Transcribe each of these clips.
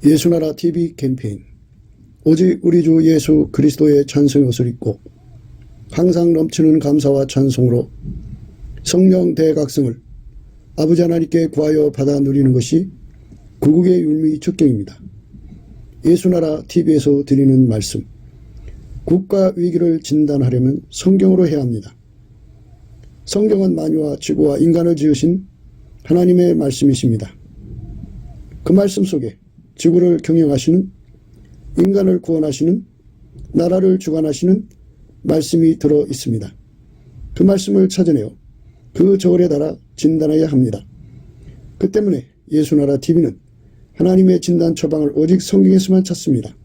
예수나라 TV 캠페인 오직 우리 주 예수 그리스도의 찬송의 옷을 입고 항상 넘치는 감사와 찬송으로 성령 대각성을 아버지 하나님께 구하여 받아 누리는 것이 구국의 율무의 축경입니다. 예수나라 TV에서 드리는 말씀, 국가 위기를 진단하려면 성경으로 해야 합니다. 성경은 만유와 지구와 인간을 지으신 하나님의 말씀이십니다. 그 말씀 속에 지구를 경영하시는, 인간을 구원하시는, 나라를 주관하시는 말씀이 들어 있습니다. 그 말씀을 찾아내어 그 저울에 달아 진단해야 합니다. 그 때문에 예수나라 TV는 하나님의 진단 처방을 오직 성경에서만 찾습니다.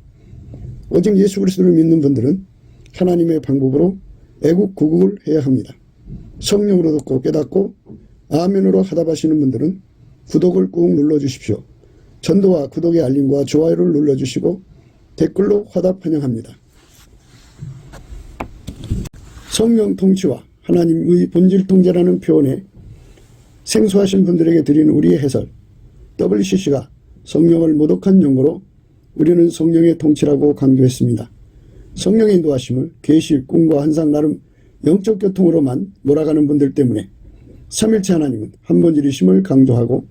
오직 예수 그리스도를 믿는 분들은 하나님의 방법으로 애국 구국을 해야 합니다. 성령으로 듣고 깨닫고 아멘으로 하답하시는 분들은 구독을 꾹 눌러주십시오. 전도와 구독의 알림과 좋아요를 눌러주시고 댓글로 화답 환영합니다. 성령 통치와 하나님의 본질 통제라는 표현에 생소하신 분들에게 드리는 우리의 해설, WCC가 성령을 모독한 용어로 우리는 성령의 통치라고 강조했습니다. 성령의 인도하심을 계시, 꿈과 환상 나름 영적 교통으로만 몰아가는 분들 때문에 삼일체 하나님은 한 본질이심을 강조하고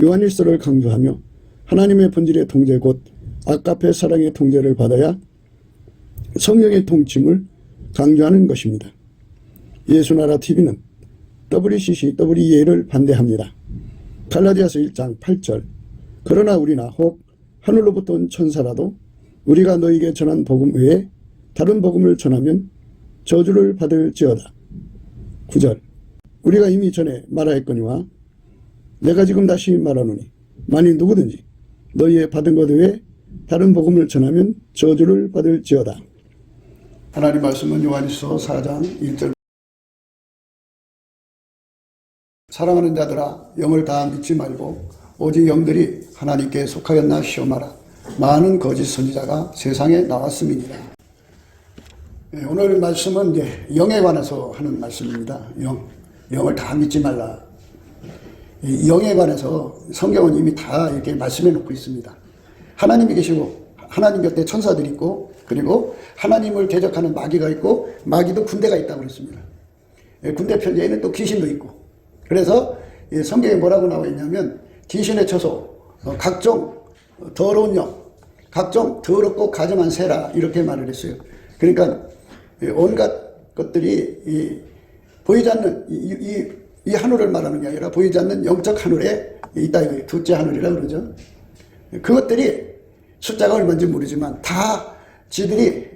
요한일서를 강조하며 하나님의 본질의 통제 곧 아가페 사랑의 통제를 받아야 성령의 통침을 강조하는 것입니다. 예수나라 TV는 WCC, WEA를 반대합니다. 갈라디아서 1장 8절 그러나 우리나 혹 하늘로부터 온 천사라도 우리가 너에게 전한 복음 외에 다른 복음을 전하면 저주를 받을지어다. 9절 우리가 이미 전에 말하였거니와 내가 지금 다시 말하노니 만일 누구든지 너희의 받은 것 외에 다른 복음을 전하면 저주를 받을지어다. 하나님 말씀은 요한일서 4장 1절 사랑하는 자들아 영을 다 믿지 말고 오직 영들이 하나님께 속하였나 시험하라. 많은 거짓 선지자가 세상에 나왔음이니라. 오늘 말씀은 이제 영에 관해서 하는 말씀입니다. 영을 다 믿지 말라. 영에 관해서 성경은 이미 다 이렇게 말씀해 놓고 있습니다. 하나님이 계시고 하나님 곁에 천사들이 있고 그리고 하나님을 대적하는 마귀가 있고 마귀도 군대가 있다고 그랬습니다. 군대 편제에는 또 귀신도 있고 그래서 성경에 뭐라고 나와 있냐면 귀신의 처소, 각종 더러운 영, 각종 더럽고 가증한 새라 이렇게 말을 했어요. 그러니까 온갖 것들이 보이지 않는 이 하늘을 말하는 게 아니라 보이지 않는 영적 하늘에 있다 이거예요. 둘째 하늘이라고 그러죠. 그것들이 숫자가 얼마인지 모르지만 다 지들이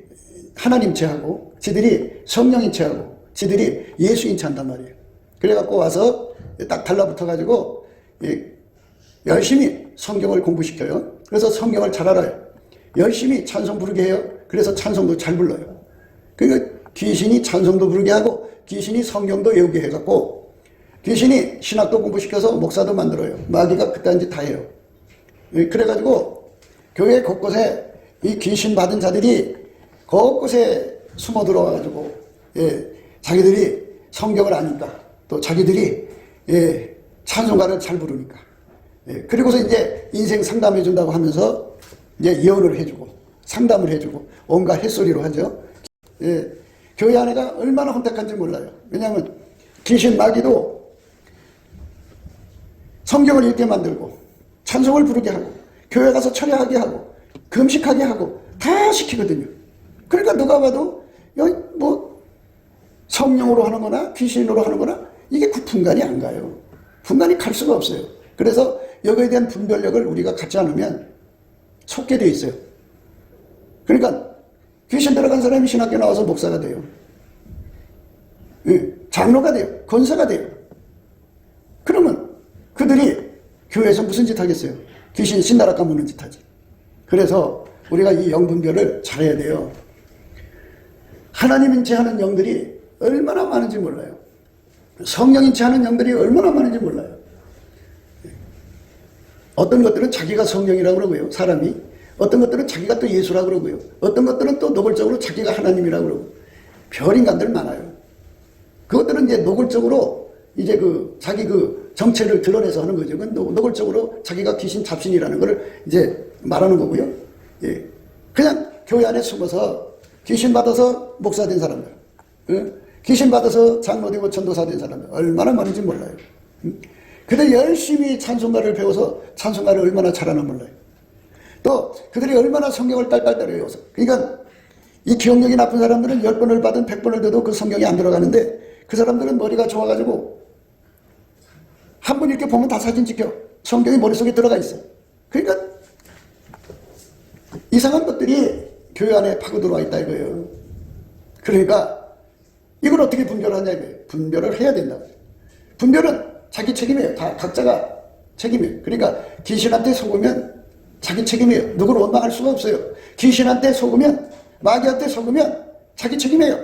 하나님 체하고 지들이 성령인 체하고 지들이 예수인 체한단 말이에요. 그래갖고 와서 딱 달라붙어가지고 열심히 성경을 공부시켜요. 그래서 성경을 잘 알아요. 열심히 찬송 부르게 해요. 그래서 찬송도 잘 불러요. 그러니까 귀신이 찬송도 부르게 하고 귀신이 성경도 외우게 해갖고 귀신이 신학도 공부시켜서 목사도 만들어요. 마귀가 그딴 짓 다 해요. 그래가지고 교회 곳곳에 이 귀신 받은 자들이 곳곳에 숨어 들어와가지고 자기들이 성경을 아니까 또 자기들이 찬송가를 잘 부르니까 그리고서 이제 인생 상담해 준다고 하면서 이제 예언을 해주고 상담을 해주고 온갖 햇소리로 하죠. 교회 안에가 얼마나 혼탁한지 몰라요. 왜냐하면 귀신 마귀도 성경을 읽게 만들고 찬송을 부르게 하고 교회 가서 철야하게 하고 금식하게 하고 다 시키거든요. 그러니까 누가 봐도 여기 뭐 성령으로 하는 거나 귀신으로 하는 거나 이게 분간이 안 가요. 분간이 갈 수가 없어요. 그래서 여기에 대한 분별력을 우리가 갖지 않으면 속게 돼 있어요. 그러니까 귀신 들어간 사람이 신학교 나와서 목사가 돼요. 장로가 돼요. 권사가 돼요. 그러면 그들이 교회에서 무슨 짓 하겠어요? 귀신 신나라 까무는 짓 하지. 그래서 우리가 이 영분별을 잘해야 돼요. 하나님 인체하는 영들이 얼마나 많은지 몰라요. 성령 인체하는 영들이 얼마나 많은지 몰라요. 어떤 것들은 자기가 성령이라고 그러고요. 사람이. 어떤 것들은 자기가 또 예수라고 그러고요. 어떤 것들은 또 노골적으로 자기가 하나님이라고 그러고. 별 인간들 많아요. 그것들은 이제 노골적으로 이제 자기 정체를 드러내서 하는 거죠. 그건 노골적으로 자기가 귀신 잡신이라는 걸 이제 말하는 거고요. 예. 그냥 교회 안에 숨어서 귀신 받아서 목사 된 사람들, 귀신 받아서 장로 되고 전도사 된 사람들 얼마나 많은지 몰라요. 그들 열심히 찬송가를 배워서 찬송가를 얼마나 잘하나 몰라요. 또 그들이 얼마나 성경을 딸딸딸 외워서, 그러니까 이 기억력이 나쁜 사람들은 10번을 받은 100번을 돼도 그 성경이 안 들어가는데 그 사람들은 머리가 좋아가지고 한 번 이렇게 보면 다 사진 찍혀. 성경이 머릿속에 들어가 있어. 그러니까 이상한 것들이 교회 안에 파고 들어와 있다 이거예요. 그러니까 이걸 어떻게 분별하냐 이거예요. 분별을 해야 된다. 분별은 자기 책임이에요. 다 각자가 책임이에요. 그러니까 귀신한테 속으면 자기 책임이에요. 누구를 원망할 수가 없어요. 귀신한테 속으면, 마귀한테 속으면 자기 책임이에요.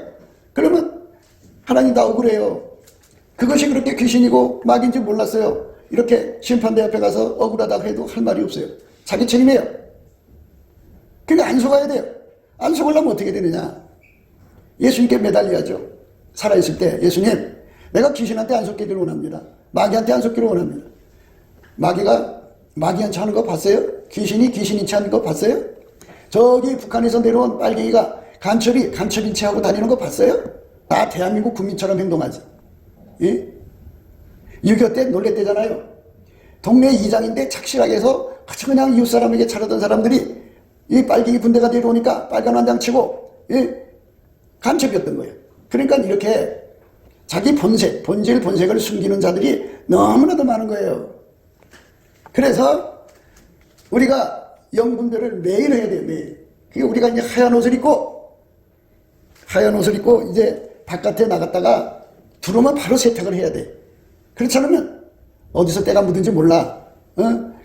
그러면 하나님 나 억울해요. 그것이 그렇게 귀신이고 마귀인지 몰랐어요. 이렇게 심판대 앞에 가서 억울하다고 해도 할 말이 없어요. 자기 책임이에요. 그러니까 안 속아야 돼요. 안 속으려면 어떻게 되느냐. 예수님께 매달려야죠. 살아있을 때 예수님, 내가 귀신한테 안 속기를 원합니다. 마귀한테 안 속기를 원합니다. 마귀가 마귀한테 하는 거 봤어요? 귀신이 귀신인체 하는 거 봤어요? 저기 북한에서 내려온 빨갱이가 간첩인체 하고 다니는 거 봤어요? 다 대한민국 국민처럼 행동하지. 예? 6.25 때 놀랬대잖아요. 동네 이장인데 착실하게 해서 그냥 이웃 사람에게 차려던 사람들이 이 빨갱이 군대가 내려오니까 빨간 완장 치고 간첩이었던 거예요. 그러니까 이렇게 자기 본색을 숨기는 자들이 너무나도 많은 거예요. 그래서 우리가 영분별을 매일 해야 돼요. 매일. 그게 우리가 이제 하얀 옷을 입고 이제 바깥에 나갔다가 들어오면 바로 세탁을 해야 돼. 그렇지 않으면 어디서 때가 묻은지 몰라.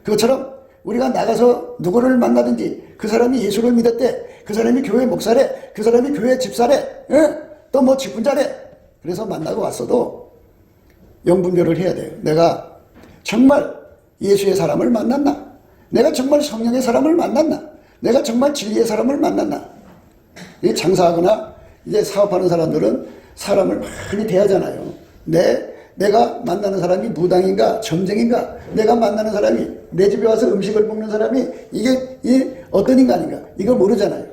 그것처럼 우리가 나가서 누구를 만나든지 그 사람이 예수를 믿었대, 그 사람이 교회 목사래, 그 사람이 교회 집사래, 또 뭐 직분자래. 그래서 만나고 왔어도 영분별을 해야 돼요. 내가 정말 예수의 사람을 만났나? 내가 정말 성령의 사람을 만났나? 내가 정말 진리의 사람을 만났나? 이 장사하거나 이제 사업하는 사람들은 사람을 많이 대하잖아요. 내가 만나는 사람이 무당인가 점쟁인가, 내가 만나는 사람이 내 집에 와서 음식을 먹는 사람이 이게 어떤 인간인가, 이걸 모르잖아요.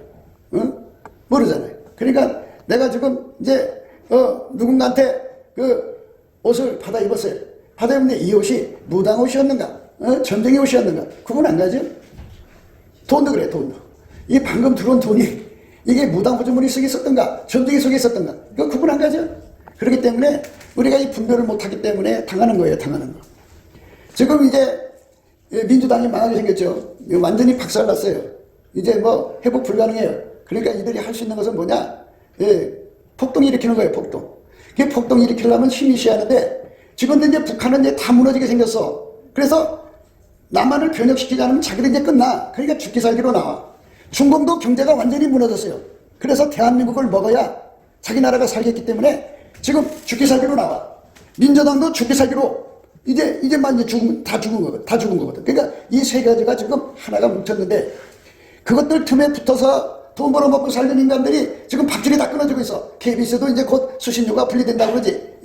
모르잖아요. 그러니까 내가 지금 이제 누군가한테 그 옷을 받아 입었어요. 받아 입는데 이 옷이 무당 옷이었는가, 점쟁이 옷이었는가 구분 안 가죠. 돈도 그래. 돈도 이 방금 들어온 돈이 이게 무당 호주머니 속에 있었던가 점쟁이 속에 있었던가 이거 구분 안 가죠. 그렇기 때문에 우리가 이 분별을 못하기 때문에 당하는 거예요. 당하는 거. 지금 이제 민주당이 망하게 생겼죠. 완전히 박살났어요. 이제 뭐 회복 불가능해요. 그러니까 이들이 할 수 있는 것은 뭐냐, 폭동 일으키는 거예요. 폭동 일으키려면 힘이 있어야 하는데 지금 이제 북한은 이제 다 무너지게 생겼어. 그래서 남한을 변혁시키지 않으면 자기들 이제 끝나. 그러니까 죽기 살기로 나와. 중공도 경제가 완전히 무너졌어요. 그래서 대한민국을 먹어야 자기 나라가 살겠기 때문에 지금 죽기 살기로 나와. 민주당도 죽기 살기로 이제만 이제 다 죽은 거거든. 그러니까 이 세 가지가 지금 하나가 뭉쳤는데 그것들 틈에 붙어서 돈 벌어먹고 살던 인간들이 지금 밥줄이 다 끊어지고 있어. KBS도 이제 곧 수신료가 분리된다고 그러지.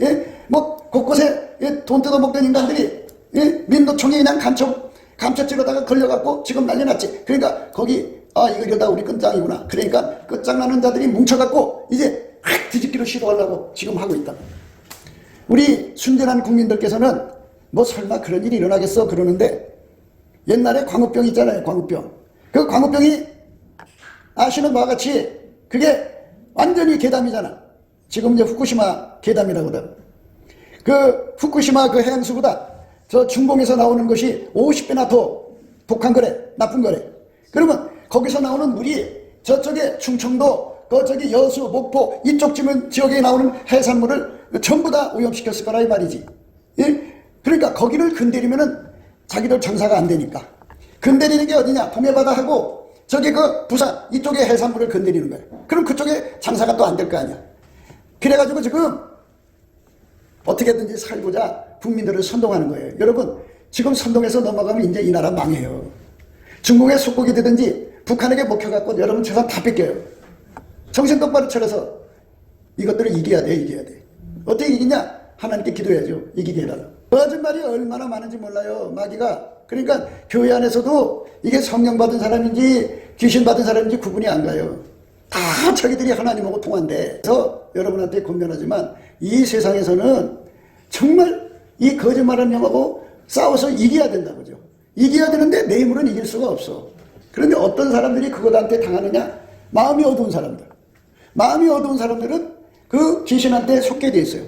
뭐 곳곳에 돈 뜯어먹던 인간들이 민노총이 그냥 감춰찌르다가 걸려갖고 지금 난리 났지. 그러니까 거기 이거 이러다 우리 끝장이구나. 그러니까 끝장나는 자들이 뭉쳐갖고 이제 확 뒤집기로 시도하려고 지금 하고 있다. 우리 순전한 국민들께서는 뭐 설마 그런 일이 일어나겠어 그러는데 옛날에 광우병 있잖아요. 광우병. 그 광우병이 아시는 바와 같이 그게 완전히 괴담이잖아. 지금 이제 후쿠시마 괴담이라고 하더라고. 그 후쿠시마 그 해양수보다 저 중공에서 나오는 것이 50배나 더 독한 거래, 나쁜 거래. 그러면 거기서 나오는 물이 저쪽에 충청도, 저기 여수, 목포 이쪽 지역에 나오는 해산물을 전부 다 오염시켰을 거라 이 말이지. 그러니까 거기를 건드리면은 자기들 장사가 안 되니까. 건드리는 게 어디냐? 동해바다하고 저기 그 부산 이쪽에 해산물을 건드리는 거예요. 그럼 그쪽에 장사가 또 안 될 거 아니야. 그래가지고 지금 어떻게든지 살고자 국민들을 선동하는 거예요. 여러분 지금 선동해서 넘어가면 이제 이 나라 망해요. 중국에 속국이 되든지 북한에게 먹혀갖고 여러분 재산 다 뺏겨요. 정신 똑바로 차려서 이것들을 이겨야 돼. 어떻게 이기냐? 하나님께 기도해야죠. 이기게 해달라. 거짓말이 얼마나 많은지 몰라요. 마귀가. 그러니까 교회 안에서도 이게 성령 받은 사람인지 귀신 받은 사람인지 구분이 안 가요. 다 자기들이 하나님하고 통한대. 그래서 여러분한테 권면하지만 이 세상에서는 정말 이 거짓말하는 영하고 싸워서 이겨야 된다고죠. 이겨야 되는데 내 힘으로는 이길 수가 없어. 그런데 어떤 사람들이 그것한테 당하느냐? 마음이 어두운 사람들. 마음이 어두운 사람들은 그 귀신한테 속게 돼 있어요.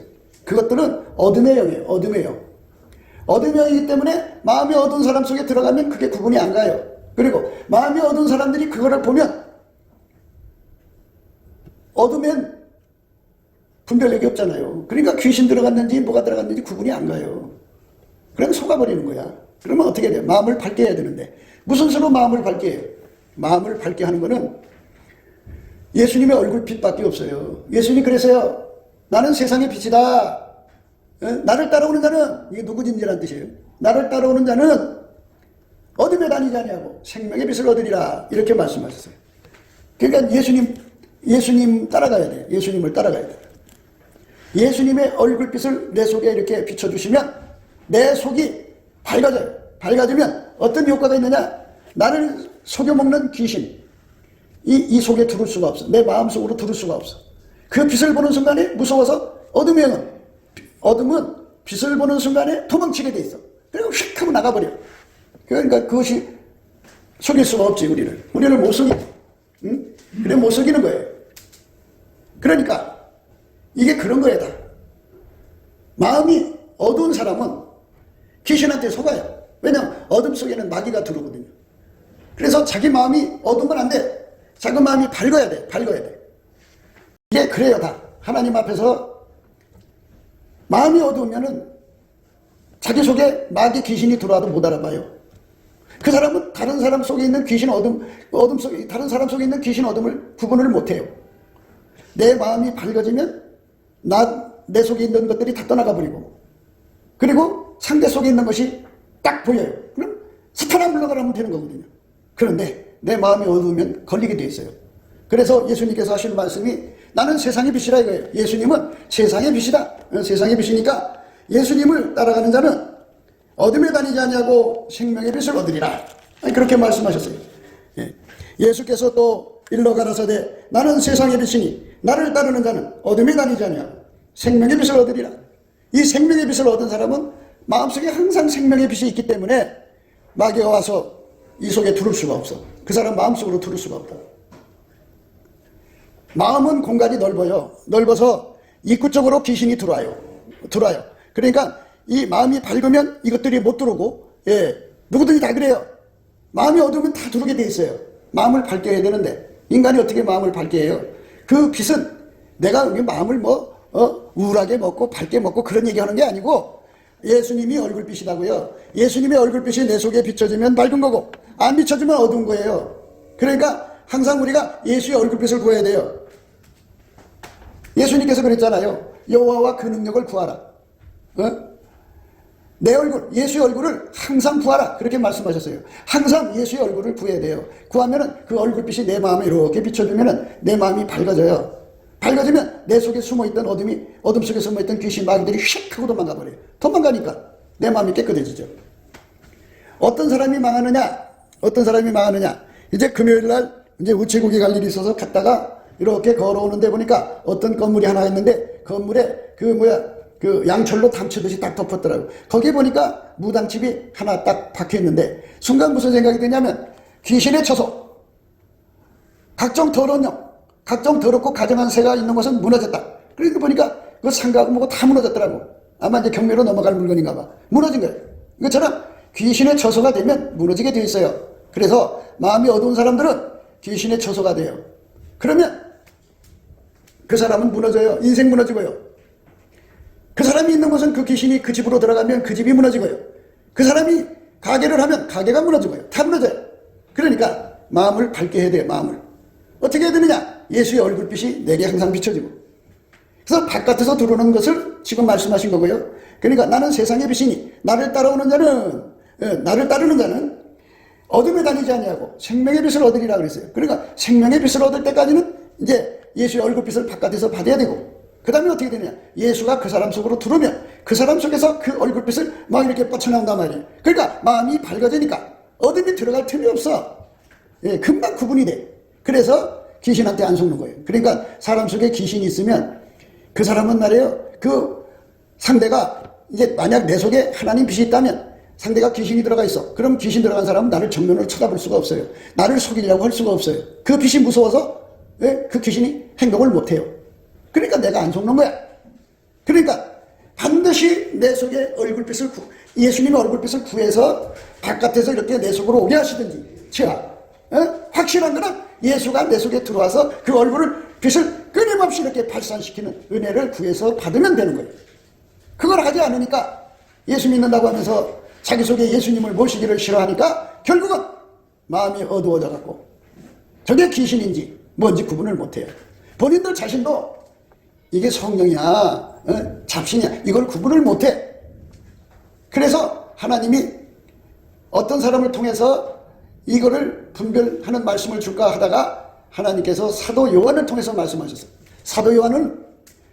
그것들은 어둠의 영이에요. 어둠의 영. 어둠의 영이기 때문에 마음이 어두운 사람 속에 들어가면 그게 구분이 안 가요. 그리고 마음이 어두운 사람들이 그거를 보면 어두면 분별력이 없잖아요. 그러니까 귀신 들어갔는지 뭐가 들어갔는지 구분이 안 가요. 그럼 속아버리는 거야. 그러면 어떻게 돼요? 마음을 밝게 해야 되는데 무슨 수로 마음을 밝게 해요? 마음을 밝게 하는 거는 예수님의 얼굴빛밖에 없어요. 예수님 그래서요. 나는 세상의 빛이다. 나를 따라오는 자는, 이게 누구진지란 뜻이에요. 나를 따라오는 자는 어둠에 다니지 아니하고 생명의 빛을 얻으리라. 이렇게 말씀하셨어요. 그러니까 예수님 따라가야 돼. 예수님을 따라가야 돼. 예수님의 얼굴빛을 내 속에 이렇게 비춰주시면 내 속이 밝아져요. 밝아지면 어떤 효과가 있느냐? 나를 속여먹는 귀신. 이 속에 들을 수가 없어. 내 마음속으로 들을 수가 없어. 그 빛을 보는 순간에 무서워서 어둠은 빛을 보는 순간에 도망치게 돼 있어. 그리고 휙 하고 나가버려. 그러니까 그것이 속일 수가 없지, 우리를 못 속여. 응? 그래, 못 속이는 거예요. 그러니까 이게 그런 거야, 다. 마음이 어두운 사람은 귀신한테 속아요. 왜냐하면 어둠 속에는 마귀가 들어오거든요. 그래서 자기 마음이 어두우면 안 돼. 자기 마음이 밝아야 돼. 밝아야 돼. 이게 그래요, 다. 하나님 앞에서 마음이 어두우면은 자기 속에 마귀 귀신이 들어와도 못 알아봐요. 그 사람은 다른 사람 속에 있는 귀신 어둠 속에, 다른 사람 속에 있는 귀신 어둠을 구분을 못 해요. 내 마음이 밝아지면 내 속에 있는 것들이 다 떠나가 버리고, 그리고 상대 속에 있는 것이 딱 보여요. 그럼 사탄아 물러가라면 되는 거거든요. 그런데 내 마음이 어두우면 걸리게 돼 있어요. 그래서 예수님께서 하시는 말씀이 나는 세상의 빛이라 이거예요. 예수님은 세상의 빛이다. 세상의 빛이니까 예수님을 따라가는 자는 어둠에 다니지 아니하고 생명의 빛을 얻으리라. 그렇게 말씀하셨어요. 예수께서 또 일러 가라사대 나는 세상의 빛이니 나를 따르는 자는 어둠에 다니지 아니하고 생명의 빛을 얻으리라. 이 생명의 빛을 얻은 사람은 마음속에 항상 생명의 빛이 있기 때문에 마귀가 와서 이 속에 들을 수가 없어. 그 사람 마음속으로 들을 수가 없다. 마음은 공간이 넓어요. 넓어서 입구 쪽으로 귀신이 들어와요. 그러니까 이 마음이 밝으면 이것들이 못 들어오고, 누구든지 다 그래요. 마음이 어두우면 다 들어오게 돼 있어요. 마음을 밝게 해야 되는데 인간이 어떻게 마음을 밝게 해요? 그 빛은 내가 마음을 우울하게 먹고 밝게 먹고 그런 얘기하는 게 아니고 예수님이 얼굴빛이라고요. 예수님의 얼굴빛이 내 속에 비춰지면 밝은 거고 안 비춰지면 어두운 거예요. 그러니까 항상 우리가 예수의 얼굴빛을 구해야 돼요. 예수님께서 그랬잖아요. 여호와와 그 능력을 구하라. 내 얼굴, 예수의 얼굴을 항상 구하라. 그렇게 말씀하셨어요. 항상 예수의 얼굴을 구해야 돼요. 구하면은 그 얼굴빛이 내 마음에 이렇게 비춰주면은 내 마음이 밝아져요. 밝아지면 내 속에 숨어있던 어둠 속에 숨어있던 귀신 마귀들이 휙 하고 도망가버려요. 도망가니까 내 마음이 깨끗해지죠. 어떤 사람이 망하느냐? 이제 금요일날 이제 우체국에 갈 일이 있어서 갔다가 이렇게 걸어오는데 보니까 어떤 건물이 하나 있는데 건물에 그 양철로 담치듯이 딱 덮었더라고요. 거기에 보니까 무당집이 하나 딱 박혀있는데 순간 무슨 생각이 드냐면 귀신의 처소, 각종 더러운 영, 각종 더럽고 가정한 새가 있는 것은 무너졌다. 그러니까 보니까 그 상가하고 뭐고 다 무너졌더라고. 아마 이제 경매로 넘어갈 물건인가 봐. 무너진 거예요. 이것처럼 귀신의 처소가 되면 무너지게 돼 있어요. 그래서 마음이 어두운 사람들은 귀신의 처소가 돼요. 그러면 그 사람은 무너져요. 인생 무너지고요. 그 사람이 있는 곳은 그 귀신이 그 집으로 들어가면 그 집이 무너지고요. 그 사람이 가게를 하면 가게가 무너지고요. 다 무너져요. 그러니까 마음을 밝게 해야 돼요. 마음을. 어떻게 해야 되느냐? 예수의 얼굴빛이 내게 항상 비춰지고. 그래서 바깥에서 들어오는 것을 지금 말씀하신 거고요. 그러니까 나는 세상의 빛이니 나를 따르는 자는 어둠에 다니지 아니하고 생명의 빛을 얻으리라 그랬어요. 그러니까 생명의 빛을 얻을 때까지는 이제 예수의 얼굴빛을 바깥에서 받아야 되고 그 다음에 어떻게 되냐? 예수가 그 사람 속으로 들어오면 그 사람 속에서 그 얼굴빛을 막 이렇게 뻗쳐나온단 말이에요. 그러니까 마음이 밝아지니까 어둠이 들어갈 틈이 없어. 예, 금방 구분이 돼. 그래서 귀신한테 안 속는 거예요. 그러니까 사람 속에 귀신이 있으면 그 사람은 말이에요. 그 상대가 이제 만약 내 속에 하나님 빛이 있다면 상대가 귀신이 들어가 있어. 그럼 귀신 들어간 사람은 나를 정면으로 쳐다볼 수가 없어요. 나를 속이려고 할 수가 없어요. 그 빛이 무서워서 그 귀신이 행동을 못해요. 그러니까 내가 안 속는 거야. 그러니까 반드시 내 속에 얼굴빛을 예수님의 얼굴빛을 구해서 바깥에서 이렇게 내 속으로 오게 하시든지 확실한 거는 예수가 내 속에 들어와서 그 얼굴을 빛을 끊임없이 이렇게 발산시키는 은혜를 구해서 받으면 되는 거예요. 그걸 하지 않으니까 예수 믿는다고 하면서 자기 속에 예수님을 모시기를 싫어하니까 결국은 마음이 어두워져 갖고 저게 귀신인지 뭔지 구분을 못해요. 본인들 자신도 이게 성령이야 잡신이야 이걸 구분을 못해. 그래서 하나님이 어떤 사람을 통해서 이거를 분별하는 말씀을 줄까 하다가 하나님께서 사도 요한을 통해서 말씀하셨어요. 사도 요한은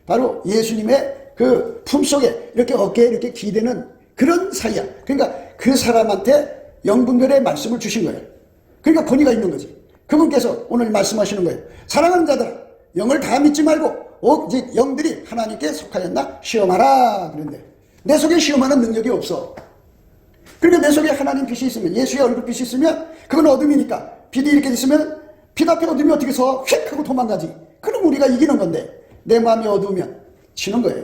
바로 예수님의 그 품속에 이렇게 어깨에 이렇게 기대는 그런 사이야. 그러니까 그 사람한테 영분별의 말씀을 주신 거예요. 그러니까 권위가 있는 거지. 그분께서 오늘 말씀하시는 거예요. 사랑하는 자들아 영을 다 믿지 말고 오직 영들이 하나님께 속하였나 시험하라 그런데 내 속에 시험하는 능력이 없어. 그러니까 내 속에 하나님 빛이 있으면 예수의 얼굴빛이 있으면 그건 어둠이니까 빛이 이렇게 있으면 빛 앞에 어둠이 어떻게 서 휙 하고 도망가지. 그럼 우리가 이기는 건데 내 마음이 어두우면 지는 거예요.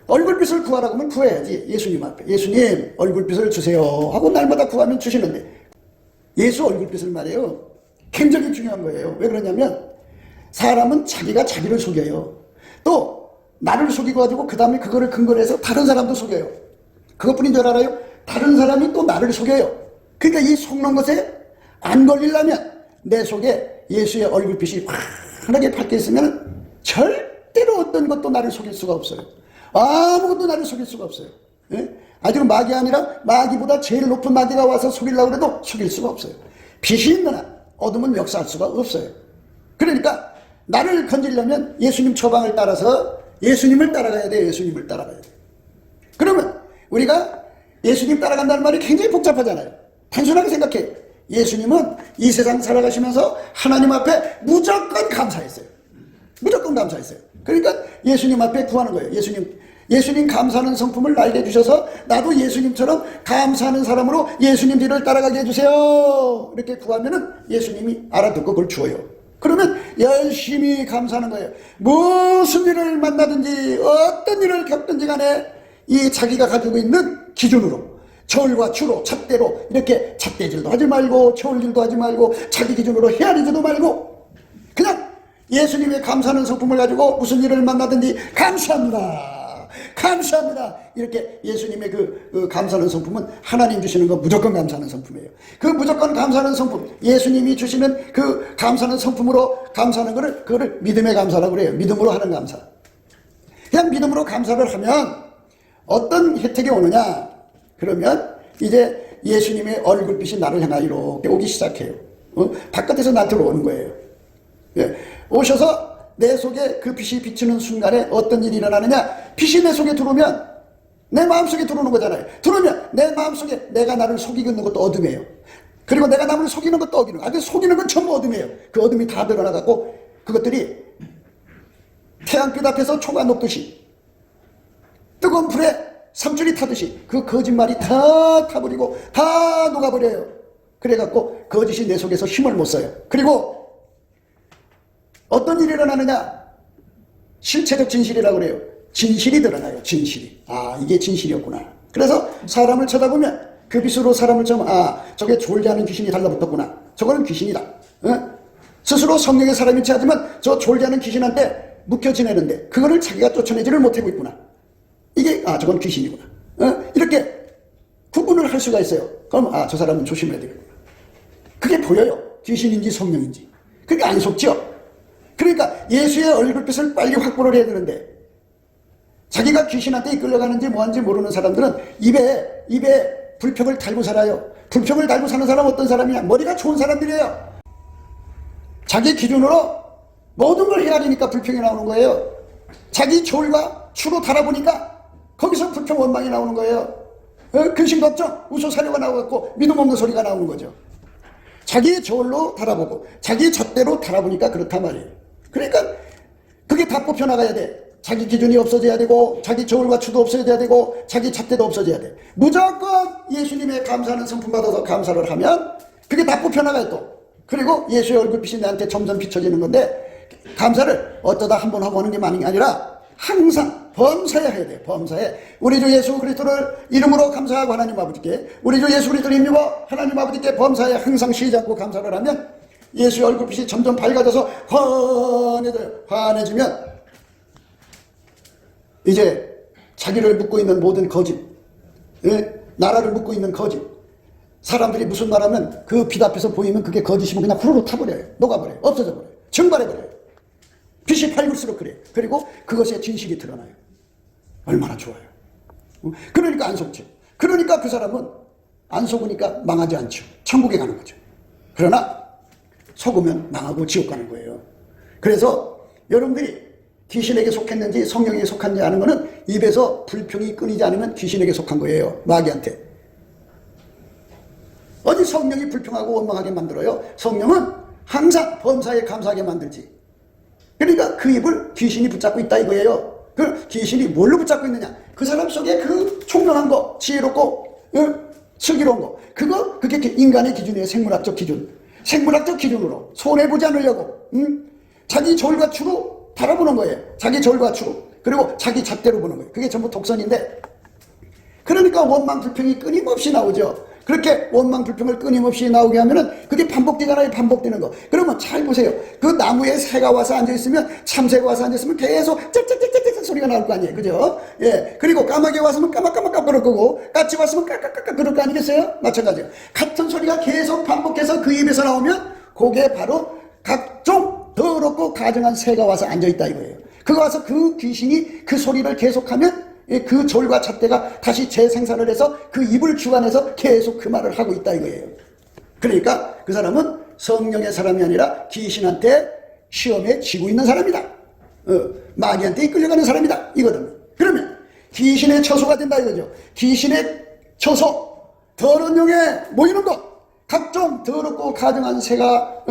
얼굴빛을 구하라고 하면 구해야지. 예수님 앞에 예수님 얼굴빛을 주세요 하고 날마다 구하면 주시는데 예수 얼굴빛을 말해요. 굉장히 중요한 거예요. 왜 그러냐면 사람은 자기가 자기를 속여요. 또 나를 속이고 가지고 그 다음에 그거를 근거로 해서 다른 사람도 속여요. 그것뿐인 줄 알아요? 다른 사람이 또 나를 속여요. 그러니까 이 속는 것에 안 걸리려면 내 속에 예수의 얼굴빛이 환하게 밝게 있으면 절대로 어떤 것도 나를 속일 수가 없어요. 아무것도 나를 속일 수가 없어요. 예? 아주 마귀 아니라 마귀보다 제일 높은 마귀가 와서 속이려고 해도 속일 수가 없어요. 빛이 있는 한 어둠은 역사할 수가 없어요. 그러니까 나를 건지려면 예수님 처방을 따라서 예수님을 따라가야 돼요. 예수님을 따라가야 돼요. 그러면 우리가 예수님 따라간다는 말이 굉장히 복잡하잖아요. 단순하게 생각해. 예수님은 이 세상 살아가시면서 하나님 앞에 무조건 감사했어요. 무조건 감사했어요. 그러니까 예수님 앞에 구하는 거예요. 예수님 감사하는 성품을 나에게 주셔서 나도 예수님처럼 감사하는 사람으로 예수님 뒤를 따라가게 해주세요. 이렇게 구하면은 예수님이 알아듣고 그걸 주어요. 그러면 열심히 감사하는 거예요. 무슨 일을 만나든지 어떤 일을 겪든지 간에 이 자기가 가지고 있는 기준으로 저울과 추로 잣대로 이렇게 잣대질도 하지 말고 저울질도 하지 말고 자기 기준으로 헤아리지도 말고 그냥 예수님의 감사하는 성품을 가지고 무슨 일을 만나든지 감사합니다. 감사합니다. 이렇게 예수님의 그 감사하는 성품은 하나님 주시는 거 무조건 감사하는 성품이에요. 그 무조건 감사하는 성품, 예수님이 주시는 그 감사하는 성품으로 감사하는 거를 그거를 믿음의 감사라고 그래요. 믿음으로 하는 감사. 그냥 믿음으로 감사를 하면 어떤 혜택이 오느냐? 그러면 이제 예수님의 얼굴빛이 나를 향하여 이렇게 오기 시작해요. 바깥에서 나한테 오는 거예요. 예. 오셔서 내 속에 그 빛이 비치는 순간에 어떤 일이 일어나느냐? 빛이 내 속에 들어오면 내 마음속에 들어오는 거잖아요. 들어오면 내 마음속에 내가 나를 속이고 있는 것도 어둠이에요. 그리고 내가 남을 속이는 것도 어둠이에요. 그 속이는 건 전부 어둠이에요. 그 어둠이 다 드러나갖고 그것들이 태양빛 앞에서 초가 녹듯이 뜨거운 불에 삼줄이 타듯이 그 거짓말이 다 타버리고 다 녹아버려요. 그래갖고 거짓이 내 속에서 힘을 못 써요. 그리고 어떤 일이 일어나느냐? 실체적 진실이라고 그래요. 진실이 드러나요. 진실이. 아, 이게 진실이었구나. 그래서 사람을 쳐다보면 그 빛으로 사람을 좀 저게 졸지 않은 귀신이 달라붙었구나. 저거는 귀신이다. 스스로 성령의 사람이 하지만 저 졸지 않은 귀신한테 묶여 지내는데 그거를 자기가 쫓아내지를 못하고 있구나. 이게 저건 귀신이구나. 이렇게 구분을 할 수가 있어요. 그럼 저 사람은 조심해야 되겠구나. 그게 보여요. 귀신인지 성령인지. 그게 안 속죠. 그러니까 예수의 얼굴빛을 빨리 확보를 해야 되는데 자기가 귀신한테 이끌려가는지 뭐하는지 모르는 사람들은 입에 불평을 달고 살아요. 불평을 달고 사는 사람은 어떤 사람이냐? 머리가 좋은 사람들이에요. 자기 기준으로 모든 걸 헤아리니까 불평이 나오는 거예요. 자기 졸과 추로 달아보니까 거기서 불평 원망이 나오는 거예요. 근심 걱정 우소사료가 나오고 믿음 없는 소리가 나오는 거죠. 자기의 저울로 달아보고 자기 잣대로 달아보니까 그렇단 말이에요. 그러니까 그게 다 뽑혀나가야 돼. 자기 기준이 없어져야 되고 자기 저울과 추도 없어져야 되고 자기 잣대도 없어져야 돼. 무조건 예수님의 감사하는 성품 받아서 감사를 하면 그게 다 뽑혀나가요 또. 그리고 예수의 얼굴빛이 내한테 점점 비춰지는 건데 감사를 어쩌다 한 번 하고 하는 게 많은 게 아니라 항상 범사에 해야 돼. 범사에 우리 주 예수 그리스도를 이름으로 감사하고 하나님 아버지께 우리 주 예수 그리스도를 힘입어 하나님 아버지께 범사에 항상 쉬지 않고 감사를 하면 예수의 얼굴빛이 점점 밝아져서 환해지면 이제 자기를 묻고 있는 모든 거짓, 나라를 묻고 있는 거짓, 사람들이 무슨 말하면 그 빛 앞에서 보이면 그게 거짓이면 그냥 후루룩 타버려요. 녹아버려요. 없어져버려요. 증발해버려요. 빛이 밝을수록 그래요. 그리고 그것의 진실이 드러나요. 얼마나 좋아요. 그러니까 안 속지. 그러니까 그 사람은 안 속으니까 망하지 않죠. 천국에 가는 거죠. 그러나 속으면 망하고 지옥 가는 거예요. 그래서 여러분들이 귀신에게 속했는지 성령에게 속한지 아는 거는 입에서 불평이 끊이지 않으면 귀신에게 속한 거예요. 마귀한테. 어디 성령이 불평하고 원망하게 만들어요? 성령은 항상 범사에 감사하게 만들지. 그러니까 그 입을 귀신이 붙잡고 있다 이거예요. 그 귀신이 뭘로 붙잡고 있느냐? 그 사람 속에 그 총명한 거, 지혜롭고 슬기로운 거, 그게 인간의 기준이에요. 생물학적 기준. 생물학적 기준으로 손해보지 않으려고 자기 졸과 추로 바라보는 거예요. 자기 졸과 추로. 그리고 자기 잣대로 보는 거예요. 그게 전부 독선인데 그러니까 원망 불평이 끊임없이 나오죠. 그렇게 원망 불평을 끊임없이 나오게 하면은 그게 반복되잖아요. 반복되는 거. 그러면 잘 보세요. 그 나무에 새가 와서 앉아있으면 참새가 와서 앉아있으면 계속 짹짹짹짹 소리가 나올 거 아니에요. 그죠? 예. 그리고 까마귀 왔으면 까막까막 그럴 거고 까치 왔으면 까까까까 그럴 거 아니겠어요? 마찬가지예요. 같은 소리가 계속 반복해서 그 입에서 나오면 그게 바로 각종 더럽고 가증한 새가 와서 앉아있다 이거예요. 그거 와서 그 귀신이 그 소리를 계속하면 그 졸과 잣대가 다시 재생산을 해서 그 입을 주관해서 계속 그 말을 하고 있다 이거예요. 그러니까 그 사람은 성령의 사람이 아니라 귀신한테 시험에 지고 있는 사람이다. 마귀한테 이끌려가는 사람이다 이거든. 그러면 귀신의 처소가 된다 이거죠. 귀신의 처소, 더러운 영에 모이는 것, 각종 더럽고 가증한 새가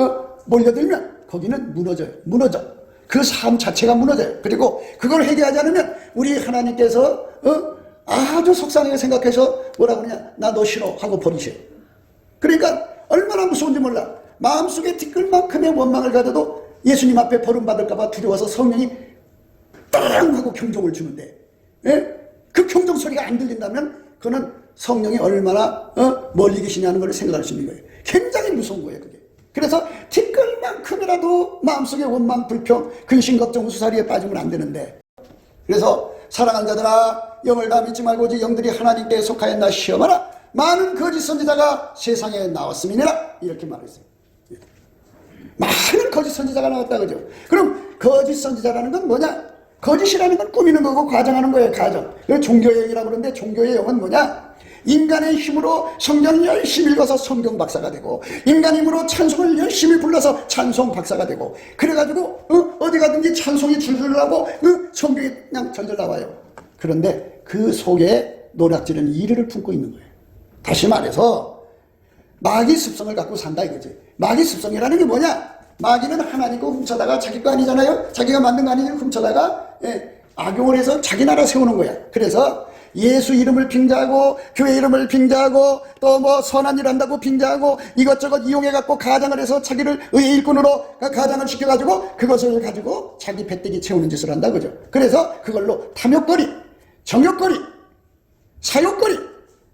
몰려들면 거기는 무너져. 그 삶 자체가 무너져요. 그리고 그걸 해결하지 않으면 우리 하나님께서 아주 속상하게 생각해서 뭐라고 그러냐, 나 너 싫어 하고 버리셔요. 그러니까 얼마나 무서운지 몰라. 마음속에 티끌만큼의 원망을 가져도 예수님 앞에 버림받을까 봐 두려워서 성령이 땅 하고 경종을 주는데 그 경종 소리가 안 들린다면 그는 성령이 얼마나 멀리 계시냐는 걸 생각할 수 있는 거예요. 굉장히 무서운 거예요 그게. 그래서 티끌만큼이라도 마음속에 원망, 불평, 근심, 걱정, 우수사리에 빠지면 안 되는데, 그래서 사랑하는 자들아 영을 다 믿지 말고 오직 영들이 하나님께 속하였나 시험하라. 많은 거짓 선지자가 세상에 나왔음이니라 이렇게 말했어요. 많은 거짓 선지자가 나왔다 그죠. 그럼 거짓 선지자라는 건 뭐냐? 거짓이라는 건 꾸미는 거고 과장하는 거예요. 과장. 종교의 영이라고 그러는데 종교의 영은 뭐냐? 인간의 힘으로 성경 열심히 읽어서 성경 박사가 되고 인간 힘으로 찬송을 열심히 불러서 찬송 박사가 되고 그래가지고 어디 가든지 찬송이 줄줄 나고 성경이 그냥 절절 나와요. 그런데 그 속에 노략질은 이르를 품고 있는 거예요. 다시 말해서 마귀 습성을 갖고 산다 이거지. 마귀 습성이라는 게 뭐냐? 마귀는 하나님 거 훔쳐다가 자기 거 아니잖아요. 자기가 만든 거 아니냐고 훔쳐다가 악용을 해서 자기 나라 세우는 거야. 그래서 예수 이름을 빙자하고 교회 이름을 빙자하고 또 뭐 선한 일 한다고 빙자하고 이것저것 이용해갖고 가장을 해서 자기를 의의 일꾼으로 가장을 시켜가지고 그것을 가지고 자기 배때기 채우는 짓을 한다 그죠. 그래서 그걸로 탐욕거리, 정욕거리, 사욕거리,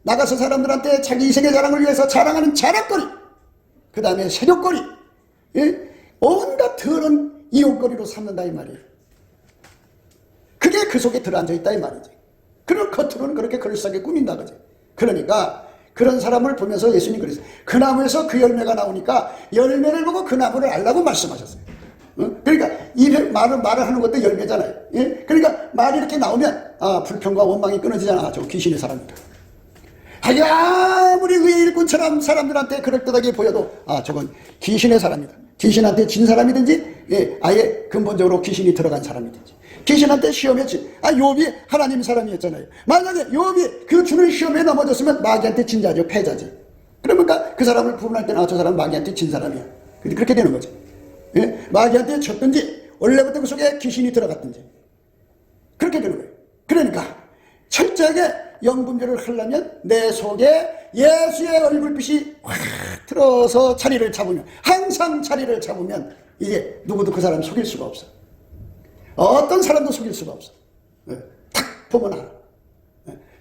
나가서 사람들한테 자기 이생의 자랑을 위해서 자랑하는 자랑거리, 그 다음에 세욕거리, 온갖 더러운 이용거리로 삼는다 이 말이에요. 그게 그 속에 들어앉아 있다 이 말이지. 그런 겉으로는 그렇게 그럴싸하게 꾸민다 그지. 그러니까 그런 사람을 보면서 예수님 그랬어요. 그 나무에서 그 열매가 나오니까 열매를 보고 그 나무를 알라고 말씀하셨어요. 그러니까 이 말을 하는 것도 열매잖아요. 그러니까 말이 이렇게 나오면 불평과 원망이 끊어지잖아. 저 귀신의 사람이다. 아무리 의의 일꾼처럼 사람들한테 그럴듯하게 보여도 저건 귀신의 사람이다. 귀신한테 진 사람이든지 아예 근본적으로 귀신이 들어간 사람이든지 귀신한테 시험했지. 욥이 하나님 사람이었잖아요. 만약에 욥이 그 주는 시험에 넘어졌으면 마귀한테 진 자죠. 패자지. 그러니까 그 사람을 구분할 때는 저 사람 마귀한테 진 사람이야. 그렇게 되는 거지. 예? 마귀한테 졌든지 원래부터 그 속에 귀신이 들어갔든지 그렇게 되는 거예요. 그러니까 철저하게 영분별을 하려면 내 속에 예수의 얼굴빛이 확 들어서 자리를 잡으면, 항상 자리를 잡으면 이제 누구도 그 사람 속일 수가 없어. 어떤 사람도 속일 수가 없어. 탁 보면 알아.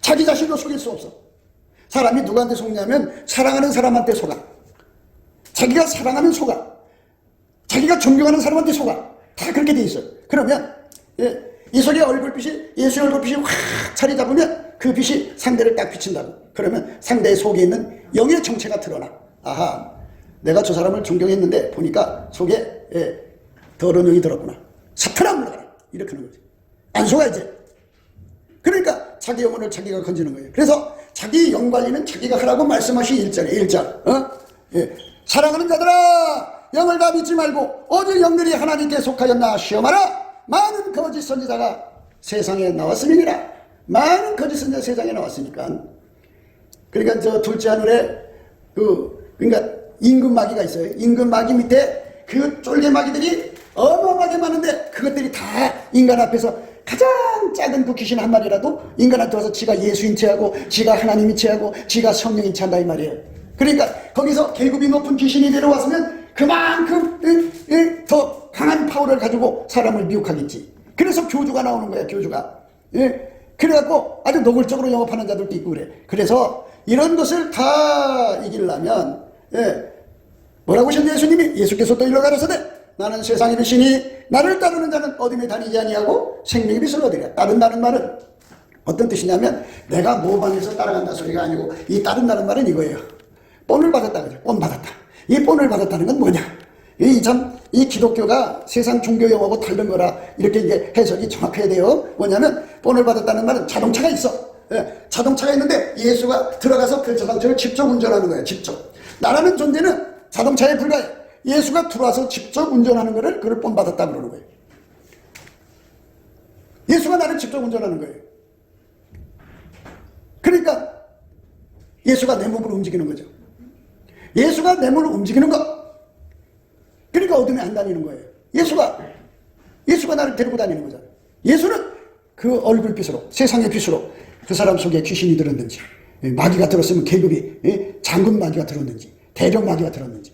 자기 자신도 속일 수 없어. 사람이 누구한테 속냐면 사랑하는 사람한테 속아. 자기가 사랑하는 속아. 자기가 존경하는 사람한테 속아. 다 그렇게 돼 있어요. 그러면 이 속에 얼굴빛이, 예수의 얼굴빛이 확 자리 잡으면 그 빛이 상대를 딱 비친다고. 그러면 상대의 속에 있는 영의 정체가 드러나. 아하, 내가 저 사람을 존경했는데 보니까 속에 더러운 영이 들었구나. 사탄아 물러가라. 이렇게 하는 거지. 안 속아야지. 그러니까 자기 영혼을 자기가 건지는 거예요. 그래서 자기 영 관리는 자기가 하라고 말씀하신 1절에 1절. 사랑하는 자들아, 영을 다 믿지 말고 오직 영들이 하나님께 속하였나 시험하라. 많은 거짓 선지자가 세상에 나왔음이니라. 많은 거짓 선지자 세상에 나왔으니까. 그러니까 저 둘째 하늘에 그러니까 임금마귀가 있어요. 임금마귀 밑에 그 쫄개마귀들이 어마어마하게 많은데 그것들이 다 인간 앞에서 가장 작은 그 귀신 한 마리라도 인간한테 와서 지가 예수인 체하고 지가 하나님인 체하고 지가 성령인 체한다 이 말이에요. 그러니까 거기서 계급이 높은 귀신이 내려왔으면 그만큼 더 강한 파워를 가지고 사람을 미혹하겠지. 그래서 교주가 나오는 거야. 교주가. 그래갖고 아주 노골적으로 영업하는 자들도 있고 그래. 그래서 이런 것을 다 이기려면 뭐라고 하셨냐 예수님이? 예수께서 또 일러 가라사대 나는 세상의 빛이니 나를 따르는 자는 어둠에 다니지 아니하고 생명의 빛을 얻으리라. 따른다는 말은 어떤 뜻이냐면 내가 모방해서 따라간다 소리가 아니고 이 따른다는 말은 이거예요. 본을 받았다 그죠? 본 받았다. 이 본을 받았다는 건 뭐냐? 이 기독교가 세상 종교 용어하고 다른 거라 이렇게 이제 해석이 정확해야 돼요. 뭐냐면 본을 받았다는 말은 자동차가 있어. 자동차가 있는데 예수가 들어가서 그 자동차를 직접 운전하는 거예요. 직접. 나라는 존재는 자동차에 불과해. 예수가 들어와서 직접 운전하는 거를 그걸 본 받았다 그러는 거예요. 예수가 나를 직접 운전하는 거예요. 그러니까 예수가 내 몸을 움직이는 거죠. 예수가 내 몸을 움직이는 것. 그러니까 어둠에 안 다니는 거예요. 예수가 나를 데리고 다니는 거잖아요. 예수는 그 얼굴빛으로, 세상의 빛으로 그 사람 속에 귀신이 들었는지, 마귀가 들었으면 계급이 장군 마귀가 들었는지, 대령 마귀가 들었는지,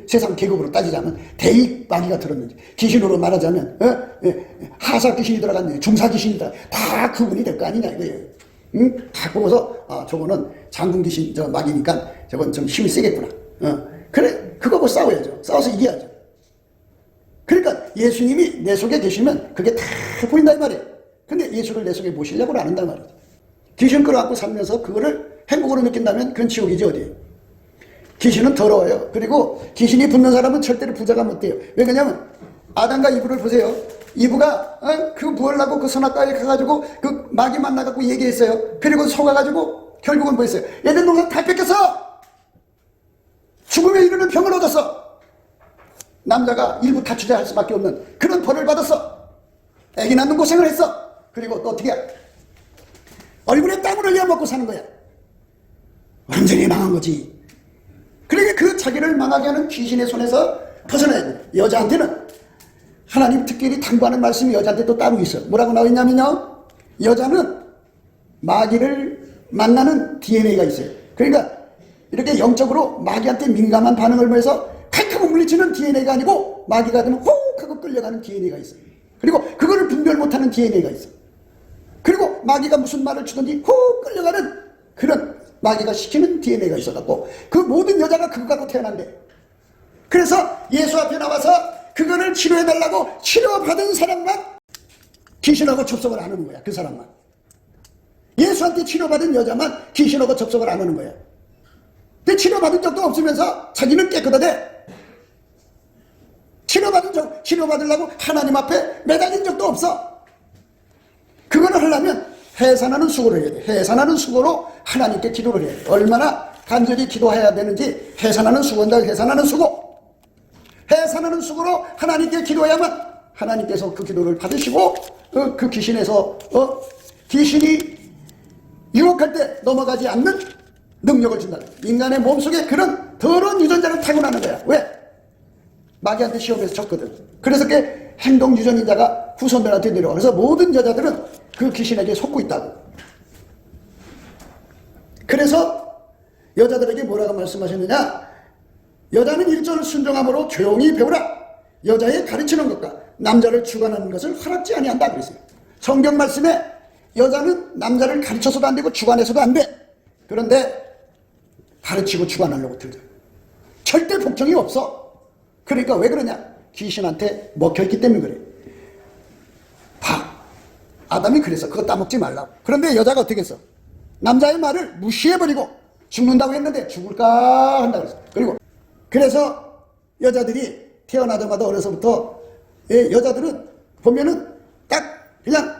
세상 계급으로 따지자면 대익 마귀가 들었는지, 귀신으로 말하자면 하사 귀신이 들어갔네, 중사 귀신이 다 구분이 될 거 아니냐 이거예요. 다 보고서 저거는 장군 귀신 마귀니까 저건 좀 힘이 세겠구나. 그래, 그거하고 싸워야죠. 싸워서 이겨야죠. 그러니까 예수님이 내 속에 계시면 그게 다 보인다 이 말이에요. 근데 예수를 내 속에 모시려고 안 한단 말이죠. 귀신 끌어안고 살면서 그거를 행복으로 느낀다면 그건 지옥이지 어디예요. 귀신은 더러워요. 그리고 귀신이 붙는 사람은 절대로 부자가 못 돼요. 왜 그러냐면 아담과 이브를 보세요. 이브가 그 부하려고 그 선악과에 가가지고 그 마귀 만나갖고 얘기했어요. 그리고 속아가지고 결국은 뭐 했어요? 얘들 농사 다 뺏겼어. 죽음에 이르는 병을 얻었어. 남자가 일부 다투자 할 수밖에 없는 그런 벌을 받았어. 애기 낳는 고생을 했어. 그리고 또 어떻게 얼굴에 땀을 흘려 먹고 사는 거야. 완전히 망한 거지. 그러니까 그 자기를 망하게 하는 귀신의 손에서 벗어나야 돼. 여자한테는 하나님 특별히 당부하는 말씀이 여자한테 또 따로 있어. 뭐라고 나와 있냐면요, 여자는 마귀를 만나는 DNA가 있어요. 그러니까 이렇게 영적으로 마귀한테 민감한 반응을 보여서 칼칼 물리치는 DNA가 아니고 마귀가 되면 호흡 하고 끌려가는 DNA가 있어요. 그리고 그거를 분별 못하는 DNA가 있어. 그리고 마귀가 무슨 말을 주든지 호흡 끌려가는 그런 마귀가 시키는 DNA가 있어갖고 그 모든 여자가 그거 갖고 태어난대. 그래서 예수 앞에 나와서 그거를 치료해달라고 치료받은 사람만 귀신하고 접속을 안 하는 거야. 그 사람만. 예수한테 치료받은 여자만 귀신하고 접속을 안 하는 거야. 근데 치료받은 적도 없으면서 자기는 깨끗하대. 치료받으려고 하나님 앞에 매달린 적도 없어. 그거를 하려면 해산하는 수고를 해야 돼. 해산하는 수고로 하나님께 기도를 해야 돼. 얼마나 간절히 기도해야 되는지 해산하는 수고인다. 해산하는 수고. 해산하는 수고로 하나님께 기도해야만 하나님께서 그 기도를 받으시고 그 귀신에서 귀신이 유혹할 때 넘어가지 않는 능력을 준다. 인간의 몸속에 그런 더러운 유전자를 타고나는 거야. 왜? 마귀한테 시험에서 졌거든. 그래서 그 행동 유전자가 후손들한테 내려와. 그래서 모든 여자들은 그 귀신에게 속고 있다고. 그래서 여자들에게 뭐라고 말씀하셨느냐? 여자는 일절 순종함으로 조용히 배우라. 여자의 가르치는 것과 남자를 주관하는 것을 허락지 아니한다 그랬어요. 성경 말씀에 여자는 남자를 가르쳐서도 안 되고 주관해서도 안 돼. 그런데 가르치고 주관하려고 들죠. 절대 복종이 없어. 그러니까 왜 그러냐? 귀신한테 먹혀있기 때문에 그래. 아담이 그래서 그거 따먹지 말라고. 그런데 여자가 어떻게 했어? 남자의 말을 무시해버리고 죽는다고 했는데 죽을까 한다고 했어. 그리고 그래서 여자들이 태어나자마자 어려서부터 여자들은 보면은 딱 그냥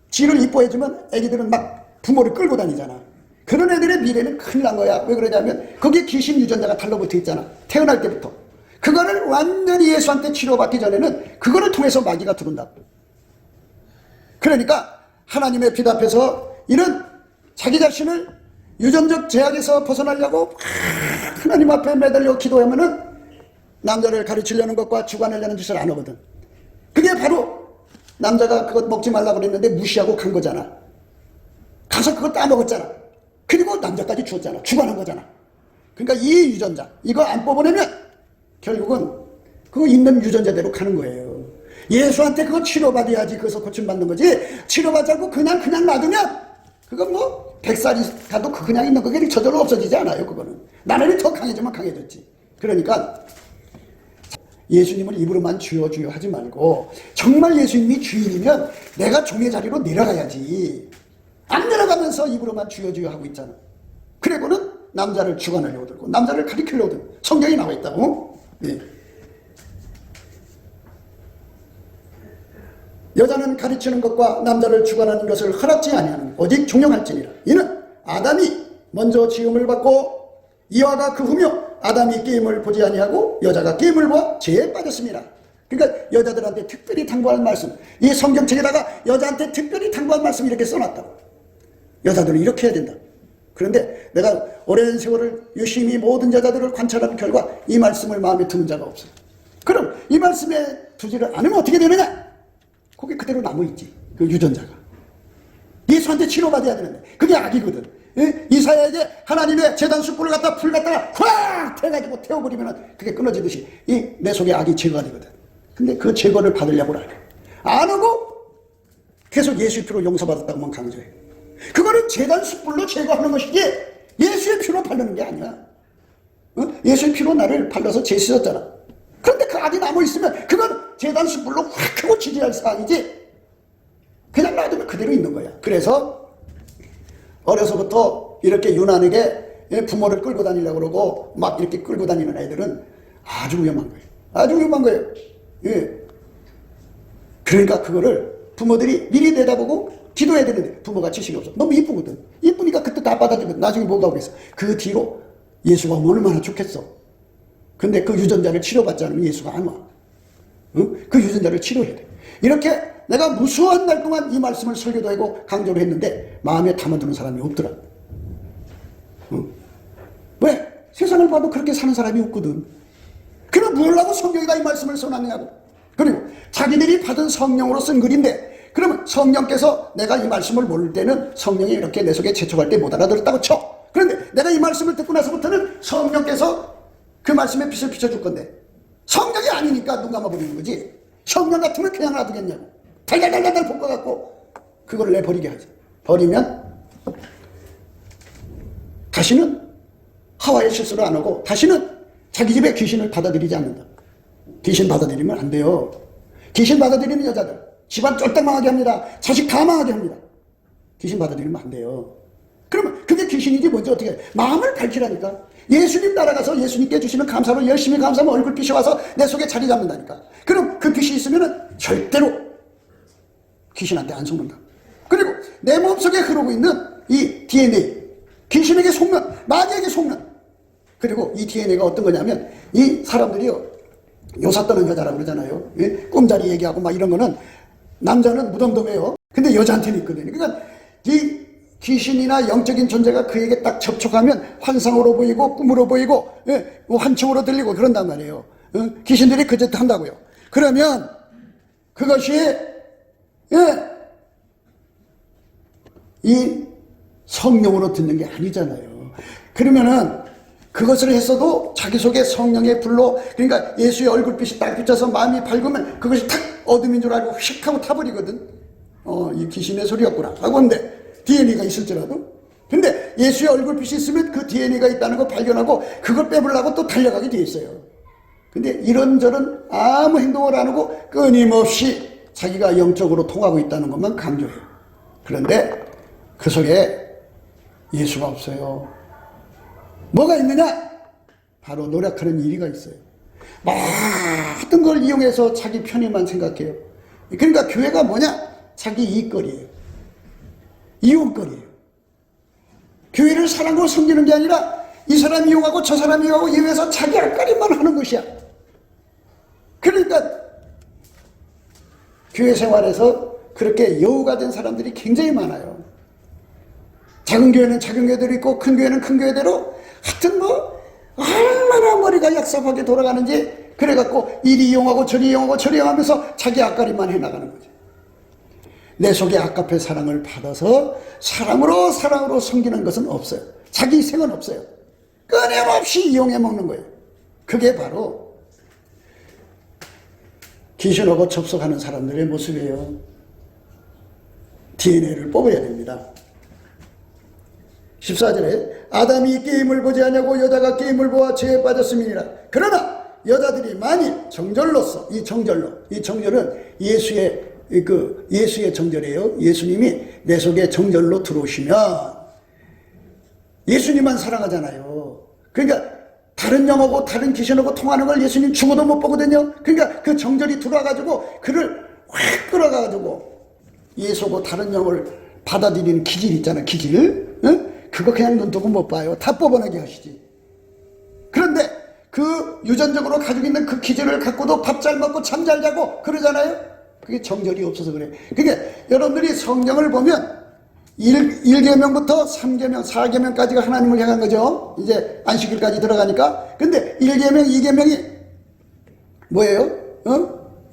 지를 이뻐해주면 애기들은 막 부모를 끌고 다니잖아. 그런 애들의 미래는 큰일 난 거야. 왜 그러냐면 거기에 귀신 유전자가 달라붙어 있잖아. 태어날 때부터. 그거를 완전히 예수한테 치료받기 전에는 그거를 통해서 마귀가 들어온다. 그러니까 하나님의 빛 앞에서 이런 자기 자신을 유전적 제약에서 벗어나려고 하나님 앞에 매달려 기도하면은 남자를 가르치려는 것과 주관하려는 짓을 안 하거든. 그게 바로 남자가 그것 먹지 말라고 그랬는데 무시하고 간 거잖아. 가서 그거 따먹었잖아. 그리고 남자까지 주었잖아. 주관한 거잖아. 그러니까 이 유전자 이거 안 뽑아내면 결국은 그거 있는 유전자대로 가는 거예요. 예수한테 그거 치료받아야지 그것서 고침받는 거지. 치료받지 않고 그냥 놔두면 그건 뭐 100살이 가도 그냥 있는 그게 저절로 없어지지 않아요. 그거는 나날이 더 강해지면 강해졌지. 그러니까 예수님을 입으로만 주여 주여 하지 말고 정말 예수님이 주인이면 내가 종의 자리로 내려가야지. 안 내려가면서 입으로만 주여 주여 하고 있잖아. 그리고는 남자를 주관하려고 들고 남자를 가리키려고 들고 성경이 나와 있다고. 예. 여자는 가르치는 것과 남자를 주관하는 것을 허락지 아니하는 오직 종용할지니라. 이는 아담이 먼저 지음을 받고 이와가 그 후며 아담이 게임을 보지 아니하고 여자가 게임을 보아 죄에 빠졌습니다. 그러니까 여자들한테 특별히 당부할 말씀, 이 성경책에다가 여자한테 특별히 당부할 말씀 이렇게 써놨다고. 여자들은 이렇게 해야 된다. 그런데 내가 오랜 세월을 유심히 모든 여자들을 관찰한 결과 이 말씀을 마음에 드는 자가 없어요. 그럼 이 말씀에 두지를 않으면 어떻게 되느냐? 그게 그대로 남아있지. 그 유전자가. 예수한테 치료받아야 되는데 그게 악이거든. 이사야에게 하나님의 제단 숯불을 갖다 불 갖다가 확 태가지고 태워버리면 그게 끊어지듯이 내 속에 악이 제거가 되거든. 근데 그 제거를 받으려고 하래. 안 하고 계속 예수의 피로 용서받았다고만 강조해. 그거는 제단 숯불로 제거하는 것이지 예수의 피로 바르는 게 아니야. 예수의 피로 나를 발라서 죄 씻었잖아. 그런데 그 악이 남아있으면 그건 제단 숯불로 확 하고 지지할 사항이지 그냥 놔두면 그대로 있는 거야. 그래서 어려서부터 이렇게 유난하게 부모를 끌고 다니려고 그러고 막 이렇게 끌고 다니는 애들은 아주 위험한 거예요. 아주 위험한 거예요. 예. 그러니까 그거를 부모들이 미리 내다보고 기도해야 되는데 부모가 지식이 없어. 너무 이쁘거든. 이쁘니까 그때 다 받아들이거든. 나중에 뭐가 오겠어. 그 뒤로 예수가 얼마나 좋겠어. 근데 그 유전자를 치료받지 않으면 예수가 안 와. 응? 그 유전자를 치료해야 돼. 이렇게 내가 무수한 날 동안 이 말씀을 설교도 하고 강조를 했는데 마음에 담아두는 사람이 없더라. 응? 왜? 세상을 봐도 그렇게 사는 사람이 없거든. 그럼 뭘 하고 성경에다 이 말씀을 써놨냐고. 그리고 자기들이 받은 성령으로 쓴 글인데 그러면 성령께서 내가 이 말씀을 모를 때는 성령이 이렇게 내 속에 재촉할 때 못 알아들었다고 쳐. 그런데 내가 이 말씀을 듣고 나서부터는 성령께서 그 말씀에 빛을 비춰줄 건데 성경이 아니니까 눈 감아버리는 거지. 성령 같으면 그냥 놔두겠냐고. 달달달달 볶아갖고 그걸 내버리게 하지. 버리면 다시는 하와의 실수를 안 하고 다시는 자기 집에 귀신을 받아들이지 않는다. 귀신 받아들이면 안 돼요. 귀신 받아들이는 여자들 집안 쫄딱 망하게 합니다. 자식 다 망하게 합니다. 귀신 받아들이면 안 돼요. 그러면 그게 귀신이지 뭔지 어떻게 해. 마음을 밝히라니까. 예수님 따라가서 예수님께 주시는 감사로 열심히 감사하면 얼굴빛이 와서 내 속에 자리 잡는다니까. 그럼 그 빛이 있으면 절대로 귀신한테 안 속는다. 그리고 내 몸속에 흐르고 있는 이 DNA, 귀신에게 속는, 마귀에게 속는. 그리고 이 DNA가 어떤 거냐면 이 사람들이요 요사 떠는 여자라고 그러잖아요. 예? 꿈자리 얘기하고 막 이런 거는 남자는 무덤덤해요. 근데 여자한테는 있거든요. 그러니까 이 귀신이나 영적인 존재가 그에게 딱 접촉하면 환상으로 보이고 꿈으로 보이고 환청으로 들리고 그런단 말이에요. 귀신들이 그 짓 한다고요. 그러면 그것이 이 성령으로 듣는 게 아니잖아요. 그러면은 그것을 했어도 자기 속에 성령의 불로, 그러니까 예수의 얼굴빛이 딱 비쳐서 마음이 밝으면 그것이 탁 어둠인 줄 알고 휙 하고 타버리거든. 이 귀신의 소리였구나 하고 근데 DNA가 있을지라도. 근데 예수의 얼굴빛이 있으면 그 DNA가 있다는 걸 발견하고 그걸 빼보려고 또 달려가게 돼 있어요. 근데 이런저런 아무 행동을 안 하고 끊임없이 자기가 영적으로 통하고 있다는 것만 강조해요. 그런데 그 속에 예수가 없어요. 뭐가 있느냐? 바로 노력하는 일이가 있어요. 모든 걸 이용해서 자기 편의만 생각해요. 그러니까 교회가 뭐냐? 자기 이익거리예요. 이용거리예요. 교회를 사랑하고 섬기는 게 아니라 이 사람 이용하고 저 사람 이용하고 이용해서 자기 앞가림만 하는 것이야. 그러니까 교회 생활에서 그렇게 여우가 된 사람들이 굉장히 많아요. 작은 교회는 작은 교회대로 있고 큰 교회는 큰 교회대로 하여튼 뭐 얼마나 머리가 약삽하게 돌아가는지 그래갖고 이리 이용하고 저리 이용하고 저리 이용하면서 자기 앞가림만 해나가는 거죠. 내 속에 아까페 사랑을 받아서 사랑으로 섬기는 것은 없어요. 자기 희생은 없어요. 끊임없이 이용해 먹는 거예요. 그게 바로 귀신하고 접속하는 사람들의 모습이에요. DNA를 뽑아야 됩니다. 14절에 아담이 게임을 보지 않냐고 여자가 게임을 보아 죄에 빠졌음이니라. 그러나 여자들이 만일 정절로서 이 정절은 예수의 정절이에요. 예수님이 내 속에 정절로 들어오시면 예수님만 사랑하잖아요. 그러니까 다른 영하고 다른 귀신하고 통하는 걸 예수님 죽어도 못 보거든요. 그러니까 그 정절이 들어와가지고 그를 확 끌어가가지고 예수하고 다른 영을 받아들이는 기질 있잖아요. 기질. 응? 그거 그냥 눈 뜨고 못 봐요. 다 뽑아내게 하시지. 그런데 그 유전적으로 가지고 있는 그 기질을 갖고도 밥 잘 먹고 잠 잘 자고 그러잖아요. 그게 정절이 없어서 그래. 그러니까 여러분들이 성경을 보면 1계명부터 3계명, 4계명까지가 하나님을 향한 거죠. 이제 안식일까지 들어가니까. 근데 1계명, 2계명이 뭐예요?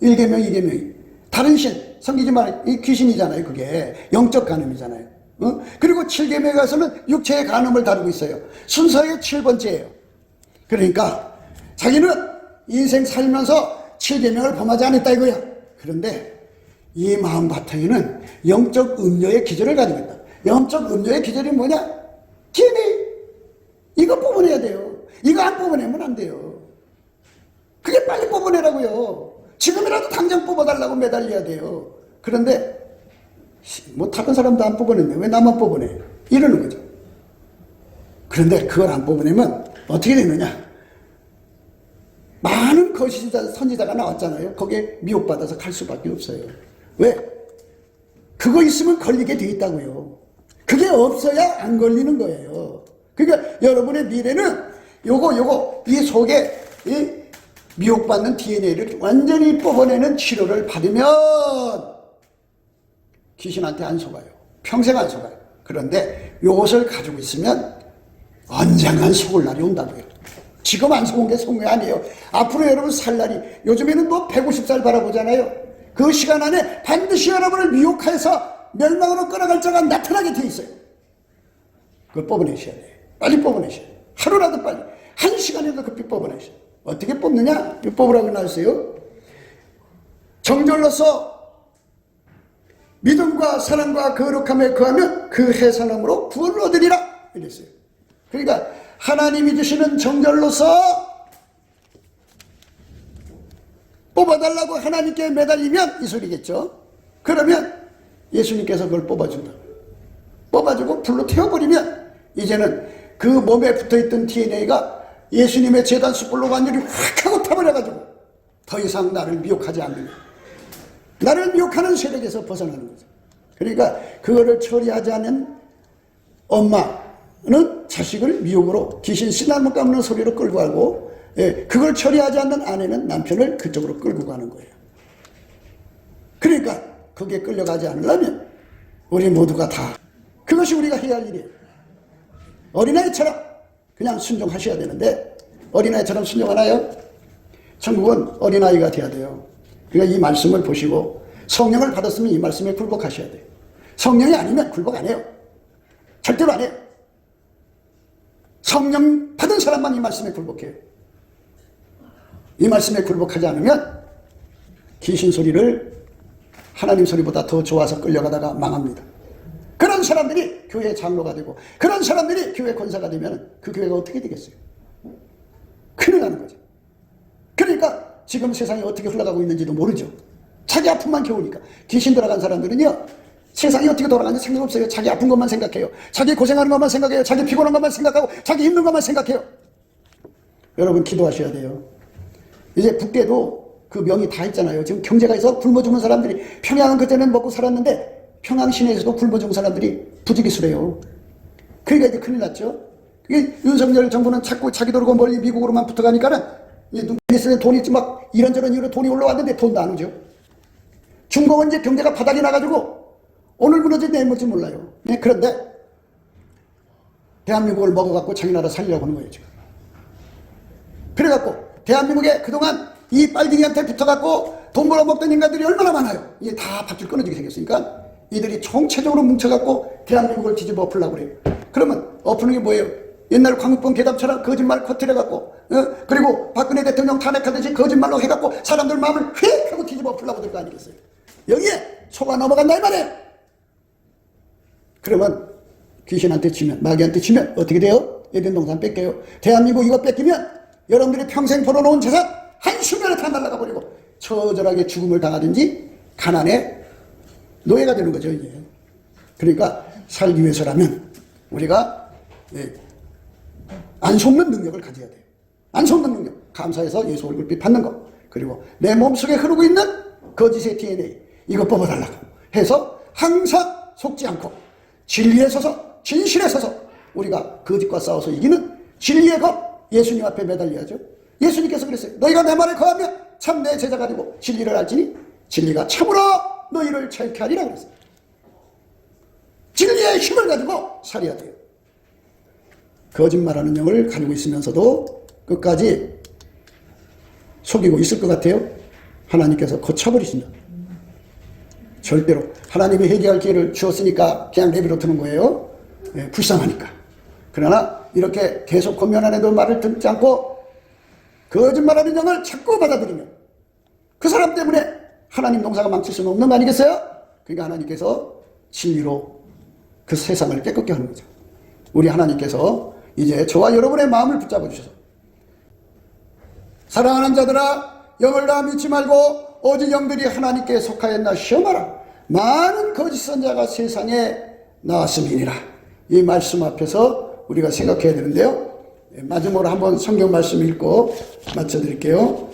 1계명, 2계명이 다른 신, 섬기지 말아요. 이 귀신이잖아요. 그게 영적 간음이잖아요. 그리고 7계명에 가서는 육체의 간음을 다루고 있어요. 순서의 7번째예요. 그러니까 자기는 인생 살면서 7계명을 범하지 않았다 이거야. 그런데 이 마음 바탕에는 영적 음료의 기절을 가지고 있다. 영적 음료의 기절이 뭐냐? DNA. 이거 뽑아내야 돼요. 이거 안 뽑아내면 안 돼요. 그게 빨리 뽑아내라고요. 지금이라도 당장 뽑아달라고 매달려야 돼요. 그런데 뭐 다른 사람도 안 뽑아냈네. 왜 나만 뽑아내? 이러는 거죠. 그런데 그걸 안 뽑아내면 어떻게 되느냐? 많은 거시자 선지자가 나왔잖아요. 거기에 미혹받아서 갈 수밖에 없어요. 왜? 그거 있으면 걸리게 돼 있다고요. 그게 없어야 안 걸리는 거예요. 그러니까 여러분의 미래는 이 속에 이 미혹받는 DNA를 완전히 뽑아내는 치료를 받으면 귀신한테 안 속아요. 평생 안 속아요. 그런데 이것을 가지고 있으면 언젠간 속을 날이 온다고요. 지금 안 속은 게 속은 게 아니에요. 앞으로 여러분 살 날이, 요즘에는 뭐 150살 바라보잖아요. 그 시간 안에 반드시 여러분을 미혹해서 멸망으로 끌어갈 자가 나타나게 돼 있어요. 그걸 뽑아내셔야 돼요. 빨리 뽑아내셔야 돼요. 하루라도 빨리. 1시간이라도 급히 뽑아내셔야 돼요. 어떻게 뽑느냐? 이거 뽑으라고 나왔어요. 정절로서 믿음과 사랑과 거룩함에 거하면 그 해산함으로 구원을 얻으리라 이랬어요. 그러니까 하나님이 주시는 정절로서 뽑아달라고 하나님께 매달리면 이 소리겠죠. 그러면 예수님께서 그걸 뽑아준다. 뽑아주고 불로 태워버리면 이제는 그 몸에 붙어있던 DNA가 예수님의 제단 숯불로 완전히 확 하고 타버려가지고 더 이상 나를 미혹하지 않는 거예요. 나를 미혹하는 세력에서 벗어나는 거죠. 그러니까 그거를 처리하지 않은 엄마는 자식을 미혹으로 귀신 신나무 까무는 소리로 끌고 가고, 그걸 처리하지 않는 아내는 남편을 그쪽으로 끌고 가는 거예요. 그러니까 거기에 끌려가지 않으려면 우리 모두가 다 그것이 우리가 해야 할 일이에요. 어린아이처럼 그냥 순종하셔야 되는데 어린아이처럼 순종하나요? 천국은 어린아이가 돼야 돼요. 그러니까 이 말씀을 보시고 성령을 받았으면 이 말씀에 굴복하셔야 돼요. 성령이 아니면 굴복 안 해요. 절대로 안 해요. 성령 받은 사람만 이 말씀에 굴복해요. 이 말씀에 굴복하지 않으면 귀신 소리를 하나님 소리보다 더 좋아서 끌려가다가 망합니다. 그런 사람들이 교회 장로가 되고 그런 사람들이 교회 권사가 되면 그 교회가 어떻게 되겠어요? 큰일 나는 거죠. 그러니까 지금 세상이 어떻게 흘러가고 있는지도 모르죠. 자기 아픔만 겨우니까. 귀신 들어간 사람들은요, 세상이 어떻게 돌아가는지 생각 없어요. 자기 아픈 것만 생각해요. 자기 고생하는 것만 생각해요. 자기 피곤한 것만 생각하고 자기 힘든 것만 생각해요. 여러분 기도하셔야 돼요. 이제 북대도 그 명이 다 있잖아요. 지금 경제가 있어 굶어 죽는 사람들이, 평양은 그때는 먹고 살았는데 평양 시내에서도 굶어 죽는 사람들이 부지기수래요. 그러니까 이제 큰일 났죠. 그게 윤석열 정부는 자꾸 자기 돌고 멀리 미국으로만 붙어가니까는 눈에 돈이 막 이런저런 이유로 돈이 올라왔는데 돈도 안 오죠. 중국은 이제 경제가 바닥이 나가지고 오늘 무너질 내일 뭘지 몰라요. 네, 그런데 대한민국을 먹어갖고 자기 나라 살려고 하는 거예요 지금. 그래갖고 대한민국에 그동안 이 빨갱이한테 붙어갖고 돈 벌어먹던 인간들이 얼마나 많아요. 이게 다 밧줄 끊어지게 생겼으니까 이들이 총체적으로 뭉쳐갖고 대한민국을 뒤집어 엎으려고 그래요. 그러면 엎는 게 뭐예요? 옛날 광우병 괴담처럼 거짓말 커트려갖고 그리고 박근혜 대통령 탄핵하듯이 거짓말로 해갖고 사람들 마음을 휙 하고 뒤집어 엎으려고 들 거 아니겠어요? 여기에 속아 넘어간다 이 말이에요. 그러면 귀신한테 치면, 마귀한테 치면 어떻게 돼요? 에덴 동산 뺏겨요. 대한민국 이거 뺏기면 여러분들이 평생 벌어놓은 재산 한순간에 다 날아가 버리고 처절하게 죽음을 당하든지 가난에 노예가 되는 거죠 이게. 그러니까 살기 위해서라면 우리가 안 속는 능력을 가져야 돼요. 안 속는 능력, 감사해서 예수 얼굴빛 받는 거, 그리고 내 몸속에 흐르고 있는 거짓의 DNA 이거 뽑아달라고 해서 항상 속지 않고 진리에 서서 진실에 서서 우리가 거짓과 싸워서 이기는 진리의 겁, 예수님 앞에 매달려야죠. 예수님께서 그랬어요. 너희가 내 말을 거하면 참 내 제자가 되고 진리를 알지니 진리가 참으로 너희를 자유케 하리라 그랬어요. 진리의 힘을 가지고 살아야 돼요. 거짓말하는 영을 가지고 있으면서도 끝까지 속이고 있을 것 같아요. 하나님께서 고쳐버리신다. 절대로. 하나님이 회개할 기회를 주었으니까 그냥 내버려 두는 거예요. 불쌍하니까. 그러나 이렇게 계속 권면 안 해도 말을 듣지 않고 거짓말하는 영을 자꾸 받아들이면 그 사람 때문에 하나님 농사가 망칠 수는 없는 거 아니겠어요? 그러니까 하나님께서 진리로 그 세상을 깨끗게 하는 거죠. 우리 하나님께서 이제 저와 여러분의 마음을 붙잡아 주셔서 사랑하는 자들아 영을 다 믿지 말고 오직 영들이 하나님께 속하였나 시험하라. 많은 거짓 선자가 세상에 나왔음이니라. 이 말씀 앞에서 우리가 생각해야 되는데요. 마지막으로 한번 성경 말씀 읽고 마쳐드릴게요.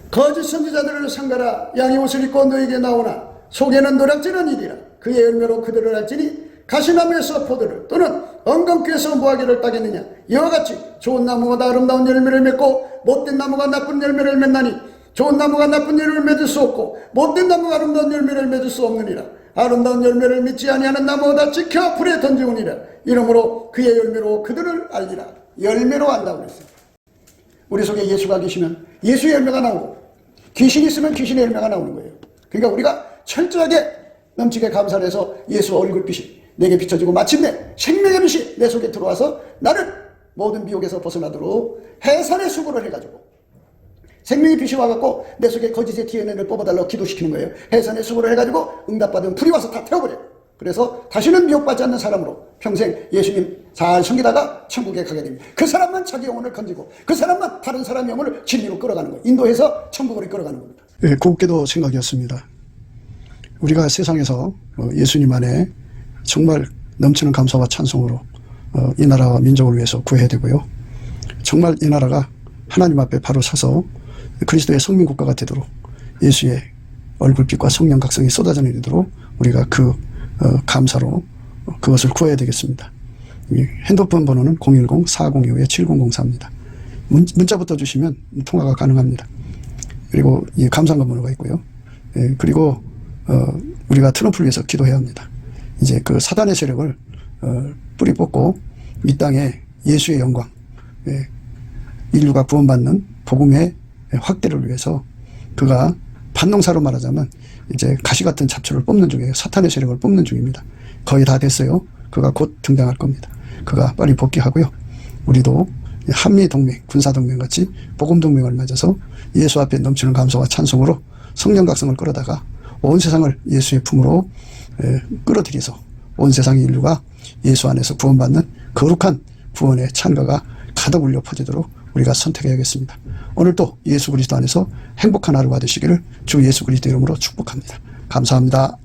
거짓 선지자들을 상가라. 양의 옷을 입고 너에게 나오나 속에는 노략질한 일이라. 그의 열매로 그들을 알지니 가시나무에서 포도를 또는 엉겅퀴에서 무화과를 따겠느냐. 이와 같이 좋은 나무가 아름다운 열매를 맺고 못된 나무가 나쁜 열매를 맺나니 좋은 나무가 나쁜 열매를 맺을 수 없고 못된 나무가 아름다운 열매를 맺을 수 없느니라. 아름다운 열매를 믿지 아니하는 나무가 지켜 불에 던지우니라. 이러므로 그의 열매로 그들을 알리라. 열매로 안다고 그랬어요. 우리 속에 예수가 계시면 예수의 열매가 나오고 귀신이 있으면 귀신의 열매가 나오는 거예요. 그러니까 우리가 철저하게 넘치게 감사를 해서 예수 얼굴빛이 내게 비춰지고 마침내 생명의 빛이 내 속에 들어와서 나를 모든 미혹에서 벗어나도록 해산의 수고를 해가지고 생명의 빛이 와갖고 내 속에 거짓의 DNA를 뽑아달라고 기도시키는 거예요. 해산의 수고를 해가지고 응답받은 불이 와서 다 태워버려요. 그래서 다시는 미혹받지 않는 사람으로 평생 예수님 잘 섬기다가 천국에 가게 됩니다. 그 사람만 자기 영혼을 건지고 그 사람만 다른 사람 영혼을 진리로 끌어가는 거예요. 인도해서 천국으로 끌어가는 겁니다. 네, 곱게도 생각이었습니다. 우리가 세상에서 예수님 안에 정말 넘치는 감사와 찬송으로 이 나라와 민족을 위해서 구해야 되고요. 정말 이 나라가 하나님 앞에 바로 서서 그리스도의 성민국가가 되도록 예수의 얼굴빛과 성령 각성이 쏟아져 내리도록 우리가 그 감사로 그것을 구해야 되겠습니다. 핸드폰 번호는 010-4025-7004입니다. 문자부터 주시면 통화가 가능합니다. 그리고 이 감사한 번호가 있고요. 예, 그리고 우리가 트럼프를 위해서 기도해야 합니다. 이제 그 사단의 세력을 뿌리 뽑고 이 땅에 예수의 영광, 예, 인류가 구원받는 복음의 확대를 위해서 그가 반농사로 말하자면 이제 가시 같은 잡초를 뽑는 중이에요. 사탄의 세력을 뽑는 중입니다. 거의 다 됐어요. 그가 곧 등장할 겁니다. 그가 빨리 복귀하고요. 우리도 한미동맹, 군사동맹 같이 복음동맹을 맺어서 예수 앞에 넘치는 감사와 찬송으로 성령 각성을 끌어다가 온 세상을 예수의 품으로 끌어들여서 온 세상의 인류가 예수 안에서 구원받는 거룩한 구원의 찬가가 가득 울려 퍼지도록 우리가 선택해야겠습니다. 오늘도 예수 그리스도 안에서 행복한 하루가 되시기를 주 예수 그리스도 이름으로 축복합니다. 감사합니다.